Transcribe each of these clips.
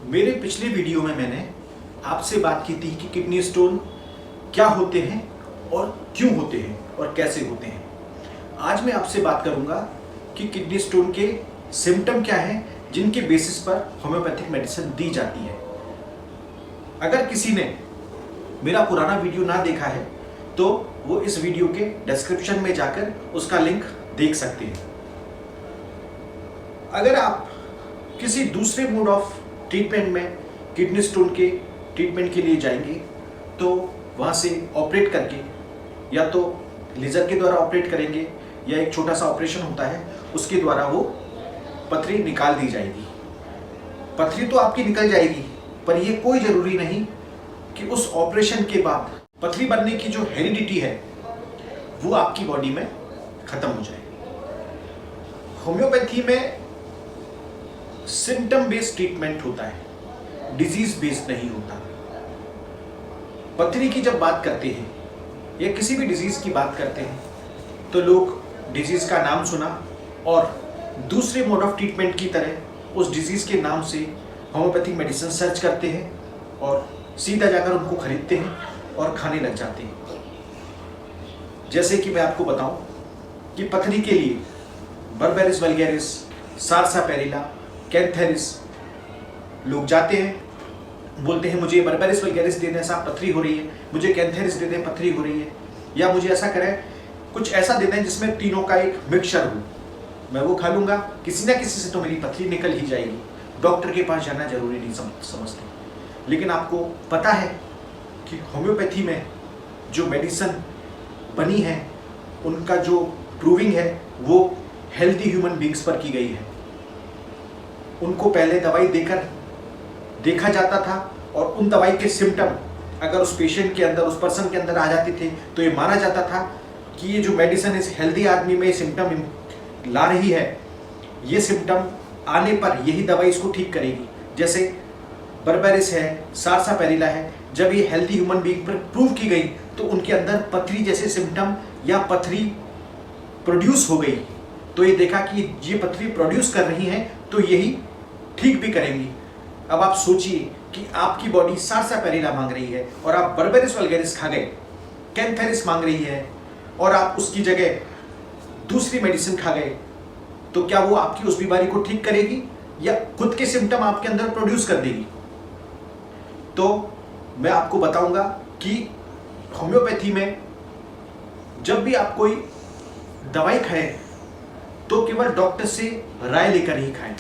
मेरे पिछले वीडियो में मैंने आपसे बात की थी कि किडनी स्टोन क्या होते हैं और क्यों होते हैं और कैसे होते हैं। आज मैं आपसे बात करूंगा कि किडनी स्टोन के सिम्टम क्या हैं जिनके बेसिस पर होम्योपैथिक मेडिसिन दी जाती है। अगर किसी ने मेरा पुराना वीडियो ना देखा है तो वो इस वीडियो के डिस्क्रिप्शन में जाकर उसका लिंक देख सकते हैं। अगर आप किसी दूसरे मोड ऑफ ट्रीटमेंट में किडनी स्टोन के ट्रीटमेंट के लिए जाएंगे तो वहाँ से ऑपरेट करके या तो लेज़र के द्वारा ऑपरेट करेंगे या एक छोटा सा ऑपरेशन होता है उसके द्वारा वो पथरी निकाल दी जाएगी। पथरी तो आपकी निकल जाएगी, पर ये कोई ज़रूरी नहीं कि उस ऑपरेशन के बाद पथरी बनने की जो हेरिडिटी है वो आपकी बॉडी में ख़त्म हो जाए। होम्योपैथी में सिम्टम बेस्ड ट्रीटमेंट होता है, डिजीज बेस्ड नहीं होता। पथरी की जब बात करते हैं या किसी भी डिजीज की बात करते हैं तो लोग डिजीज का नाम सुना और दूसरे मोड ऑफ ट्रीटमेंट की तरह उस डिजीज के नाम से होम्योपैथिक मेडिसिन सर्च करते हैं और सीधा जाकर उनको खरीदते हैं और खाने लग जाते हैं। जैसे कि मैं आपको बताऊं कि पथरी के लिए बर्बेरिस वल्गैरिस, सारसापेरिला, कैंथेरिस लोग जाते हैं, बोलते हैं मुझे बर्बेरिस वल्गैरिस दे दें साहब पथरी हो रही है, मुझे कैंथेरिस दे दें पथरी हो रही है, या मुझे ऐसा करें कुछ ऐसा दे दें जिसमें तीनों का एक मिक्सचर हो, मैं वो खा लूँगा, किसी ना किसी से तो मेरी पथरी निकल ही जाएगी। डॉक्टर के पास जाना जरूरी नहीं समझते। लेकिन आपको पता है कि होम्योपैथी में जो मेडिसिन बनी है उनका जो प्रूविंग है वो हेल्दी ह्यूमन बींग्स पर की गई है। उनको पहले दवाई देकर देखा जाता था और उन दवाई के सिम्टम अगर उस पेशेंट के अंदर, उस पर्सन के अंदर आ जाते थे तो ये माना जाता था कि ये जो मेडिसिन इस हेल्दी आदमी में सिम्टम ला रही है, ये सिम्टम आने पर यही दवाई इसको ठीक करेगी। जैसे बर्बेरिस है, सारसापेरिला है, जब ये हेल्दी ह्यूमन बीइंग पर प्रूव की गई तो उनके अंदर पथरी जैसे सिम्टम या पथरी प्रोड्यूस हो गई, तो ये देखा कि ये पथरी प्रोड्यूस कर रही है तो यही ठीक भी करेंगी। अब आप सोचिए कि आपकी बॉडी सारसापेरिला मांग रही है और आप बर्बेरिस वल्गैरिस खा गए, कैंथेरिस मांग रही है और आप उसकी जगह दूसरी मेडिसिन खा गए, तो क्या वो आपकी उस बीमारी को ठीक करेगी या खुद के सिम्टम आपके अंदर प्रोड्यूस कर देगी? तो मैं आपको बताऊंगा कि होम्योपैथी में जब भी आप कोई दवाई खाएं तो केवल डॉक्टर से राय लेकर ही खाएं।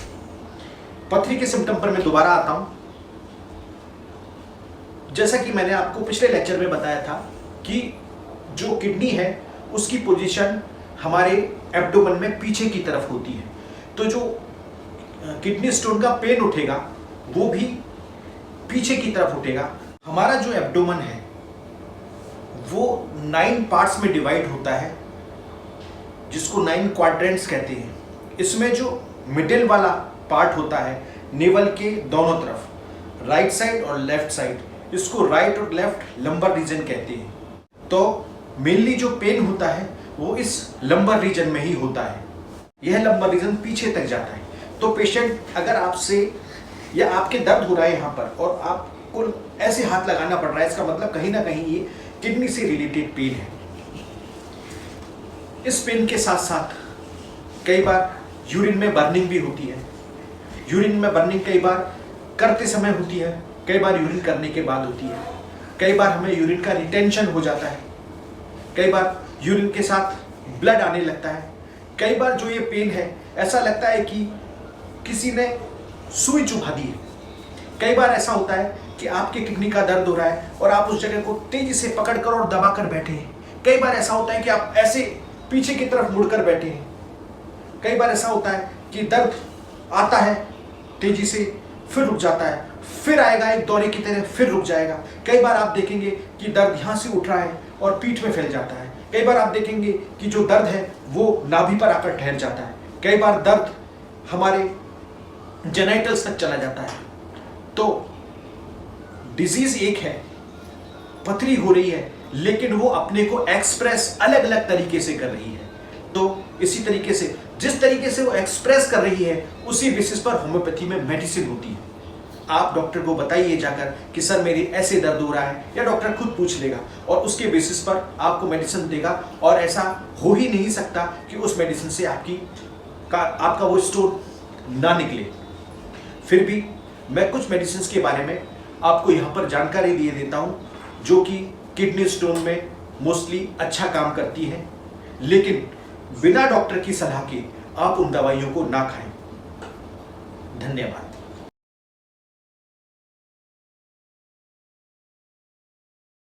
पथरी के सिम्टम पर मैं दोबारा आता हूं। जैसा कि मैंने आपको पिछले लेक्चर में बताया था कि जो किडनी है उसकी पोजीशन हमारे एब्डोमेन में पीछे की तरफ होती है, तो जो किडनी स्टोन का पेन उठेगा वो भी पीछे की तरफ उठेगा। हमारा जो एब्डोमेन है वो 9 पार्ट्स में डिवाइड होता है जिसको 9 क्वाड्रेंट्स कहते हैं। इसमें जो मिडिल वाला पार्ट होता है नेवल के दोनों तरफ, राइट साइड और लेफ्ट साइड, इसको राइट और लेफ्ट लंबर रीजन कहते हैं। तो मेनली जो पेन होता है वो इस लंबर रीजन में ही होता है। यह लंबर रीजन पीछे तक जाता है। तो पेशेंट अगर आपसे या आपके दर्द हो रहा है यहाँ पर और आपको ऐसे हाथ लगाना पड़ रहा है, इसका मतलब कहीं ना कहीं ये किडनी से रिलेटेड पेन है। इस पेन के साथ साथ कई बार यूरिन में बर्निंग भी होती है। यूरिन में बर्निंग कई बार करते समय होती है, कई बार यूरिन करने के बाद होती है, कई बार हमें यूरिन का रिटेंशन हो जाता है, कई बार यूरिन के साथ ब्लड आने लगता है, कई बार जो ये पेन है ऐसा लगता है कि किसी ने सुई चुभा दी है। कई बार ऐसा होता है कि आपके किडनी का दर्द हो रहा है और आप उस जगह को तेजी से पकड़कर और दबाकर बैठे हैं। कई बार ऐसा होता है कि आप ऐसे पीछे की तरफ मुड़कर बैठे हैं। कई बार ऐसा होता है कि दर्द आता है तेजी से, फिर रुक जाता है, फिर आएगा एक दौरे की तरह, फिर रुक जाएगा। कई बार आप देखेंगे कि दर्द यहाँ से उठ रहा है और पीठ में फैल जाता है। कई बार आप देखेंगे कि जो दर्द है वो नाभि पर आकर ठहर जाता है। कई बार दर्द हमारे जेनाइटल्स तक चला जाता है। तो डिजीज एक है, पथरी हो रही है, लेकिन वो अपने को एक्सप्रेस अलग अलग तरीके से कर रही है। तो इसी तरीके से जिस तरीके से वो एक्सप्रेस कर रही है उसी बेसिस पर होम्योपैथी में मेडिसिन होती है। आप डॉक्टर को बताइए जाकर कि सर मेरी ऐसे दर्द हो रहा है, या डॉक्टर खुद पूछ लेगा और उसके बेसिस पर आपको मेडिसिन देगा। और ऐसा हो ही नहीं सकता कि उस मेडिसिन से आपका वो स्टोन ना निकले। फिर भी मैं कुछ मेडिसिन के बारे में आपको यहाँ पर जानकारी दे देता हूँ जो कि किडनी स्टोन में मोस्टली अच्छा काम करती हैं, लेकिन बिना डॉक्टर की सलाह के आप उन दवाइयों को ना खाएं। धन्यवाद।